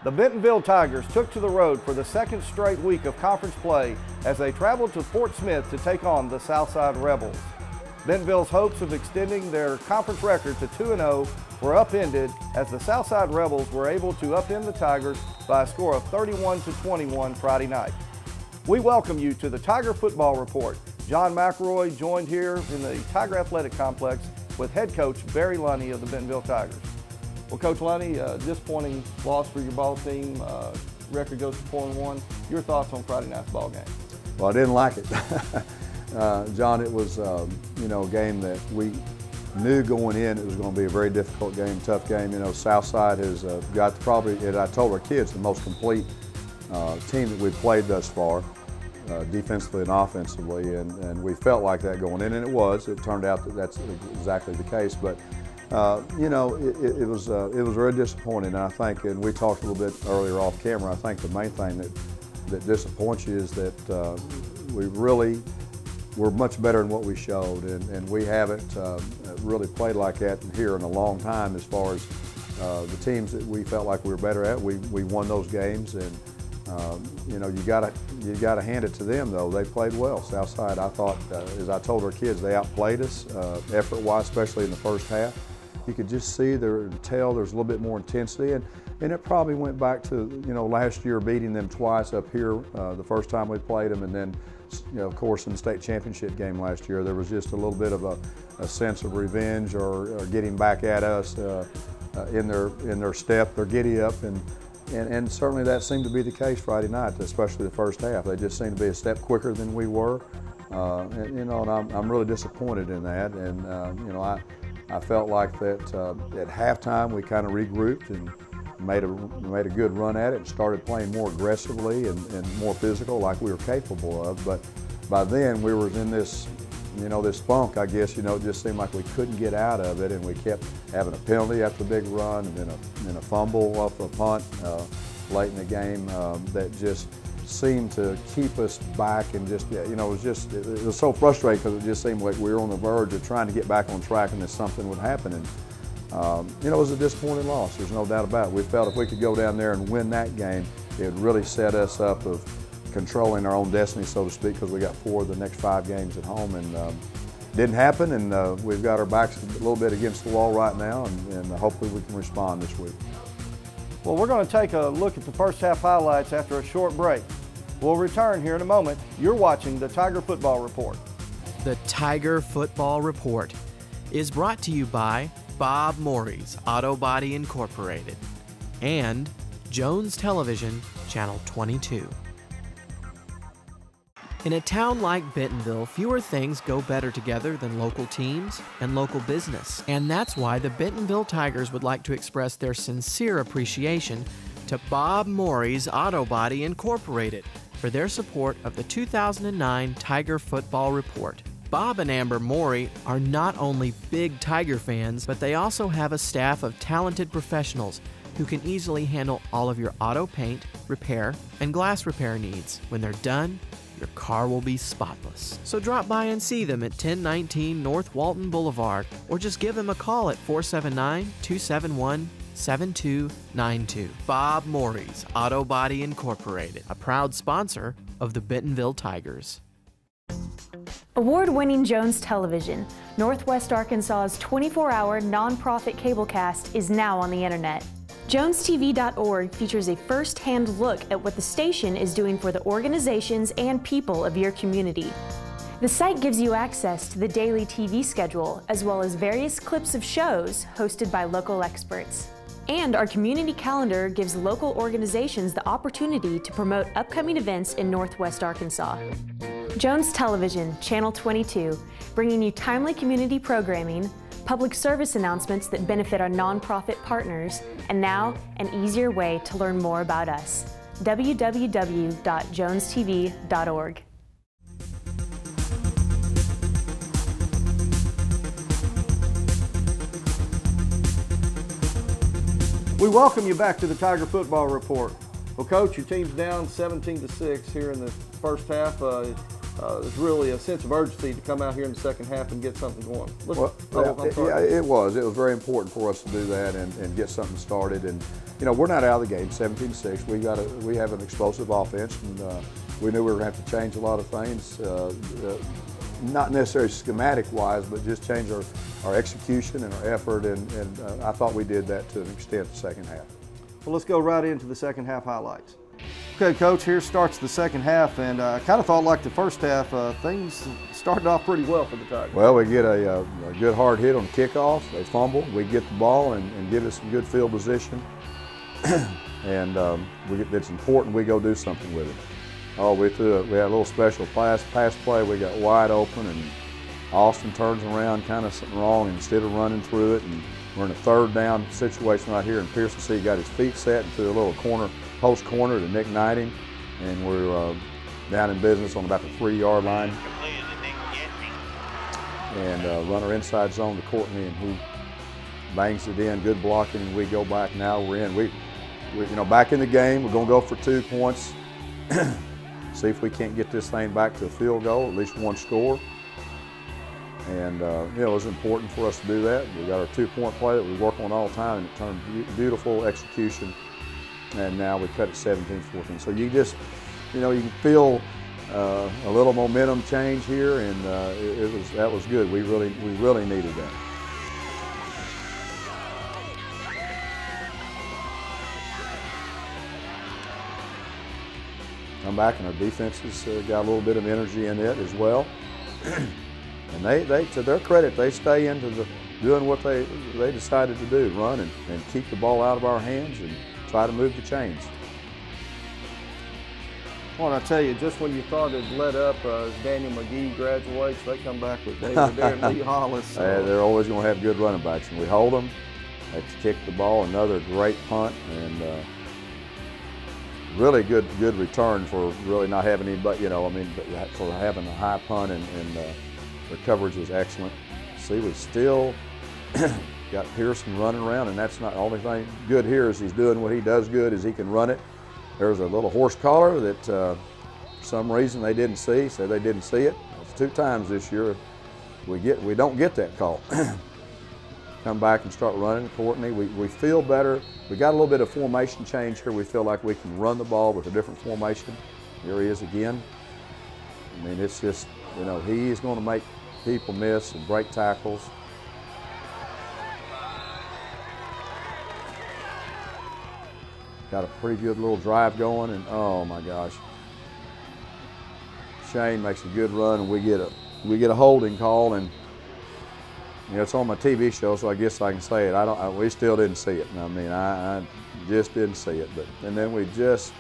The Bentonville Tigers took to the road for the second straight week of conference play as they traveled to Fort Smith to take on the Southside Rebels. Bentonville's hopes of extending their conference record to 2-0 were upended as the Southside Rebels were able to upend the Tigers by a score of 31-21 Friday night. We welcome you to the Tiger Football Report. John McElroy joined here in the Tiger Athletic Complex with head coach Barry Lunney of the Bentonville Tigers. Well, Coach Lunney, disappointing loss for your ball team. Record goes to 4-1. Your thoughts on Friday night's ball game? Well, I didn't like it. John, it was a game that we knew going in it was going to be a very difficult game, tough game. Southside has got probably, and I told our kids, the most complete team that we've played thus far, defensively and offensively, and we felt like that going in, and it was. It turned out that that's exactly the case, but it was very disappointing, and I think, and we talked a little bit earlier off camera, I think the main thing that disappoints you is that we're much better than what we showed, and we haven't really played like that here in a long time as far as the teams that we felt like we were better at. We won those games, and you gotta hand it to them though. They played well. Southside, I thought, as I told our kids, they outplayed us effort-wise, especially in the first half. You could just see tell there's a little bit more intensity, and it probably went back to last year beating them twice up here the first time we played them, and then of course in the state championship game last year there was just a little bit of a sense of revenge or getting back at us in their step, their giddy up, and certainly that seemed to be the case Friday night, especially the first half. They just seemed to be a step quicker than we were, and I'm really disappointed in that, and I felt like that at halftime we kind of regrouped and made a good run at it and started playing more aggressively and more physical like we were capable of. But by then we were in this, this funk, I guess. It just seemed like we couldn't get out of it, and we kept having a penalty after a big run, and then a fumble off a punt late in the game that just seemed to keep us back, and just it was so frustrating because it just seemed like we were on the verge of trying to get back on track and that something would happen. And it was a disappointing loss, there's no doubt about it. We felt if we could go down there and win that game, it would really set us up of controlling our own destiny, so to speak, because we got 4 of the next 5 games at home, and didn't happen, and we've got our backs a little bit against the wall right now, and hopefully we can respond this week. Well, we're going to take a look at the first half highlights after a short break. We'll return here in a moment. You're watching the Tiger Football Report. The Tiger Football Report is brought to you by Bob Morey's Auto Body Incorporated and Jones Television, Channel 22. In a town like Bentonville, fewer things go better together than local teams and local business. And that's why the Bentonville Tigers would like to express their sincere appreciation to Bob Morey's Auto Body Incorporated for their support of the 2009 Tiger Football Report. Bob and Amber Morey are not only big Tiger fans, but they also have a staff of talented professionals who can easily handle all of your auto paint, repair, and glass repair needs. When they're done, your car will be spotless. So drop by and see them at 1019 North Walton Boulevard, or just give them a call at 479-271-7292. Bob Morey's Auto Body Incorporated, a proud sponsor of the Bentonville Tigers. Award-winning Jones Television, Northwest Arkansas's 24-hour nonprofit cablecast, is now on the internet. JonesTV.org features a first-hand look at what the station is doing for the organizations and people of your community. The site gives you access to the daily TV schedule, as well as various clips of shows hosted by local experts. And our community calendar gives local organizations the opportunity to promote upcoming events in Northwest Arkansas. Jones Television, Channel 22, bringing you timely community programming, public service announcements that benefit our nonprofit partners, and now an easier way to learn more about us. www.jonestv.org. We welcome you back to the Tiger Football Report. Well, Coach, your team's down 17-6 here in the first half. there's really a sense of urgency to come out here in the second half and get something going. It was very important for us to do that and get something started. And you know, we're not out of the game, 17-6. We have an explosive offense, and we knew we were going to have to change a lot of things, not necessarily schematic-wise, but just change our execution and our effort. And I thought we did that to an extent the second half. Well, let's go right into the second half highlights. Okay, Coach, here starts the second half, and I kind of thought like the first half, things started off pretty well for the Tigers. Well, we get a good hard hit on the kickoff. They fumble. We get the ball and give us some good field position. And it's important we go do something with it. Oh, we had a little special pass play. We got wide open, and Austin turns around, kind of something wrong, and instead of running through it, and we're in a third down situation right here, and Pearson got his feet set into a little post corner to Nick Knighting, and we're down in business on about the 3-yard line. And runner inside zone to Courtney, and he bangs it in. Good blocking, and we go back. Now we're in. We back in the game. We're going to go for 2 points. See if we can't get this thing back to a field goal, at least one score. And it was important for us to do that. We got our 2-point play that we work on all the time, and it turned beautiful execution. And now we cut it 17-14. So you just, you can feel a little momentum change here, and that was good. We really needed that. Come back, and our defenses got a little bit of energy in it as well. And they, to their credit, they stay into doing what they decided to do, run and keep the ball out of our hands and try to move the chains. Well, I tell you, just when you thought it let up, as Daniel McGee graduates, they come back with David Adair and Lee Hollis. So. They're always going to have good running backs, and we hold them. They kick the ball, another great punt, and really good return for really not having anybody, for having a high punt, and the coverage was excellent. See, we still got Pearson running around, and that's not the only thing good here is he's doing what he does good is he can run it. There's a little horse collar that for some reason they didn't see, said they didn't see it. It's 2 times this year we don't get that call. Come back and start running. Courtney, we feel better. We got a little bit of formation change here. We feel like we can run the ball with a different formation. Here he is again. I mean, it's just, he is going to make people miss and break tackles. Got a pretty good little drive going, and oh my gosh. Shane makes a good run, and we get a holding call, and it's on my TV show, so I guess I can say it. We still didn't see it. I mean, I just didn't see it. And then we just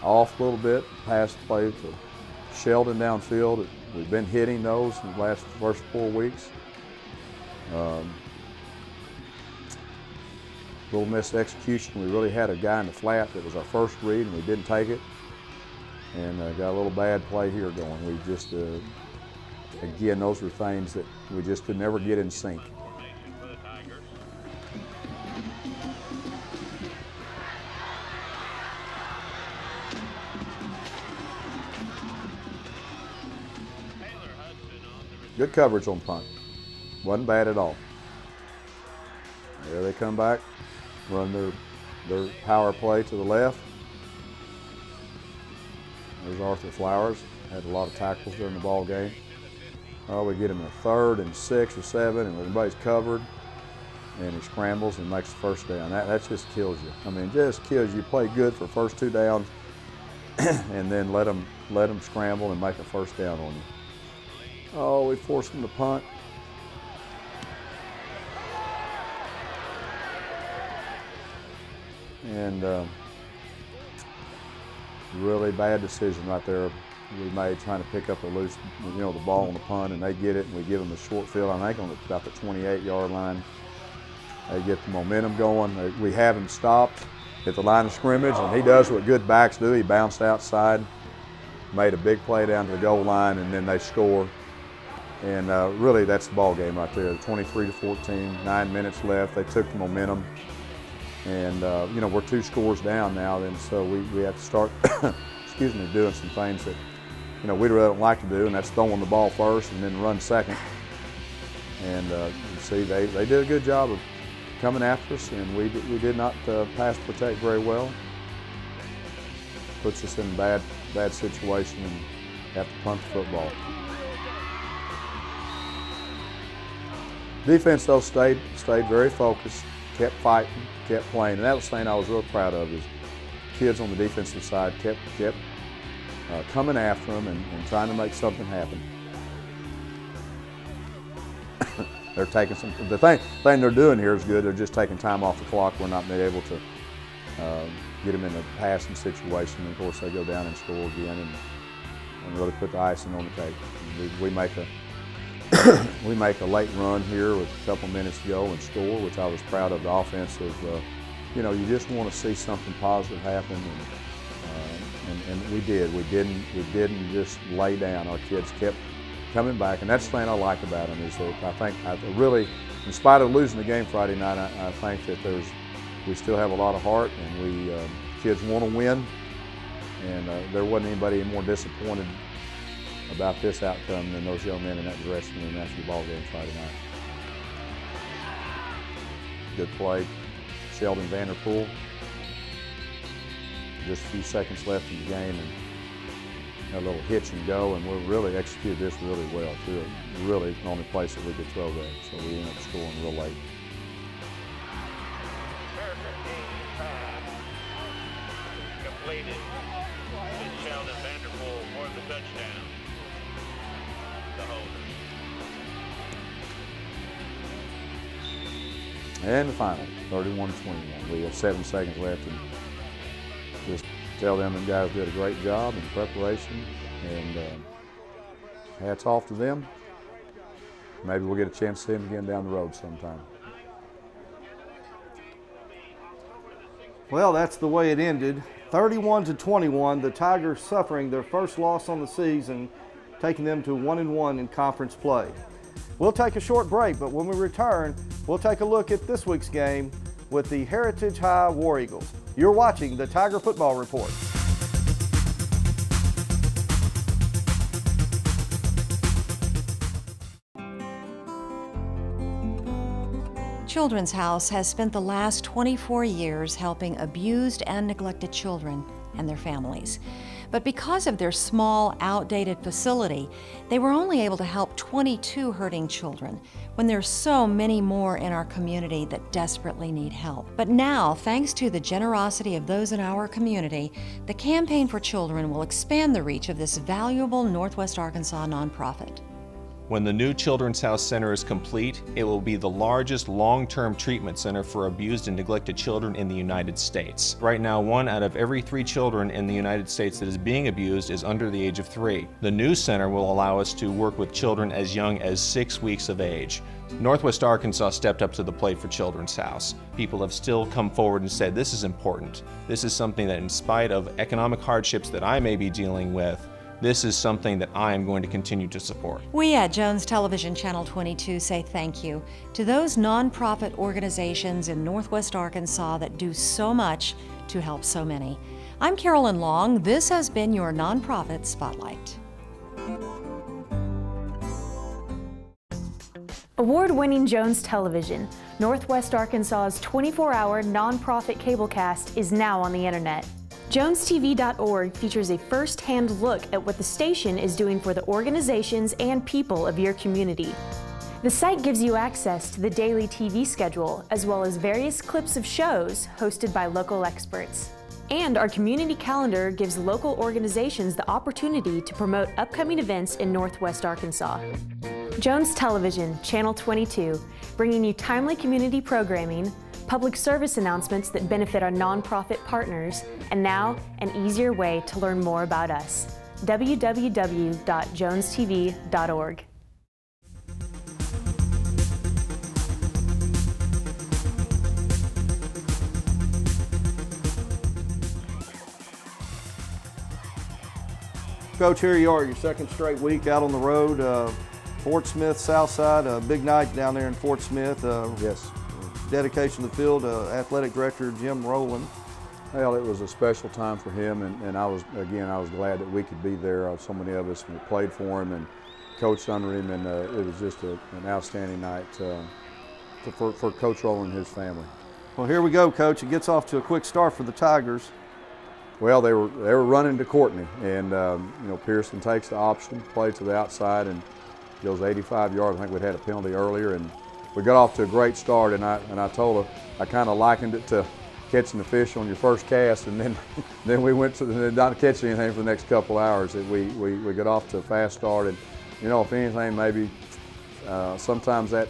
off a little bit, passed play to Sheldon downfield. We've been hitting those in the first 4 weeks. Little missed execution. We really had a guy in the flat that was our first read, and we didn't take it. And got a little bad play here going. We just, again, those were things that we just could never get in sync. Good coverage on punt. Wasn't bad at all. There they come back, run their power play to the left. There's Arthur Flowers. Had a lot of tackles during the ball game. Oh, we get him a 3rd and 6 or 7, and everybody's covered, and he scrambles and makes the first down. That just kills you. I mean, just kills you. Play good for first 2 downs, and then let them scramble and make a first down on you. Oh, we forced him to punt. And really bad decision right there we made trying to pick up a loose, the ball on the punt, and they get it, and we give them a short field. I think on about the 28-yard line. They get the momentum going. We have him stopped at the line of scrimmage, and he does what good backs do. He bounced outside, made a big play down to the goal line, and then they score. And really, that's the ball game right there. 23-14, 9 minutes left. They took the momentum. And we're 2 scores down now, then so we have to start, doing some things that we really don't like to do, and that's throwing the ball first and then run second. And you see, they did a good job of coming after us, and we did not pass protect very well. Puts us in a bad situation and have to punt the football. Defense, though, stayed very focused, kept fighting, kept playing, and that was the thing I was real proud of, is kids on the defensive side kept coming after them and trying to make something happen. They're taking the thing they're doing here is good. They're just taking time off the clock. We're not being able to get them in a passing situation. And of course, they go down and score again and really put the icing on the cake. We make a late run here with a couple minutes to go and score, which I was proud of the offense. You just want to see something positive happen, and we did. We didn't just lay down. Our kids kept coming back, and that's the thing I like about them, is that I think really, in spite of losing the game Friday night, I think that we still have a lot of heart, and kids want to win, and there wasn't anybody more disappointed about this outcome than those young men in that dressing room after the ball game Friday night. Good play, Sheldon Vanderpool. Just a few seconds left in the game, and a little hitch and go, and we really executed this really well too. Really the only place that we could throw that, so we ended up scoring real late. Completed. Sheldon Vanderpool for the touchdown. The holder. And the final, 31-21. We have 7 seconds left, and just tell them the guys did a great job in preparation, and hats off to them. Maybe we'll get a chance to see them again down the road sometime. Well, that's the way it ended. 31-21, the Tigers suffering their first loss on the season, taking them to 1-1 in conference play. We'll take a short break, but when we return, we'll take a look at this week's game with the Heritage High War Eagles. You're watching the Tiger Football Report. Children's House has spent the last 24 years helping abused and neglected children and their families. But because of their small, outdated facility, they were only able to help 22 hurting children, when there's so many more in our community that desperately need help. But now, thanks to the generosity of those in our community, the Campaign for Children will expand the reach of this valuable Northwest Arkansas nonprofit. When the new Children's House Center is complete, it will be the largest long-term treatment center for abused and neglected children in the United States. Right now, 1 out of every 3 children in the United States that is being abused is under the age of 3. The new center will allow us to work with children as young as 6 weeks of age. Northwest Arkansas stepped up to the plate for Children's House. People have still come forward and said, this is important. This is something that, in spite of economic hardships that I may be dealing with, this is something that I am going to continue to support. We at Jones Television Channel 22 say thank you to those nonprofit organizations in Northwest Arkansas that do so much to help so many. I'm Carolyn Long. This has been your Nonprofit Spotlight. Award-winning Jones Television, Northwest Arkansas's 24-hour nonprofit cablecast is now on the internet. JonesTV.org features a first-hand look at what the station is doing for the organizations and people of your community. The site gives you access to the daily TV schedule, as well as various clips of shows hosted by local experts. And our community calendar gives local organizations the opportunity to promote upcoming events in Northwest Arkansas. Jones Television, Channel 22, bringing you timely community programming, public service announcements that benefit our nonprofit partners, and now an easier way to learn more about us. www.jonestv.org. Coach, here you are, your second straight week out on the road. Fort Smith Southside, a big night down there in Fort Smith. Yes. Dedication to the field, Athletic Director Jim Rowland. Well, it was a special time for him, and I was glad that we could be there. So many of us played for him and coached under him, and it was just an outstanding night for Coach Rowland and his family. Well, here we go, Coach. It gets off to a quick start for the Tigers. Well, they were running to Courtney, and Pearson takes the option, play to the outside, and goes 85 yards. I think we'd had a penalty earlier, and we got off to a great start. And I told her I kind of likened it to catching the fish on your first cast, and then we went to not catching anything for the next couple hours. We got off to a fast start, and if anything, maybe sometimes that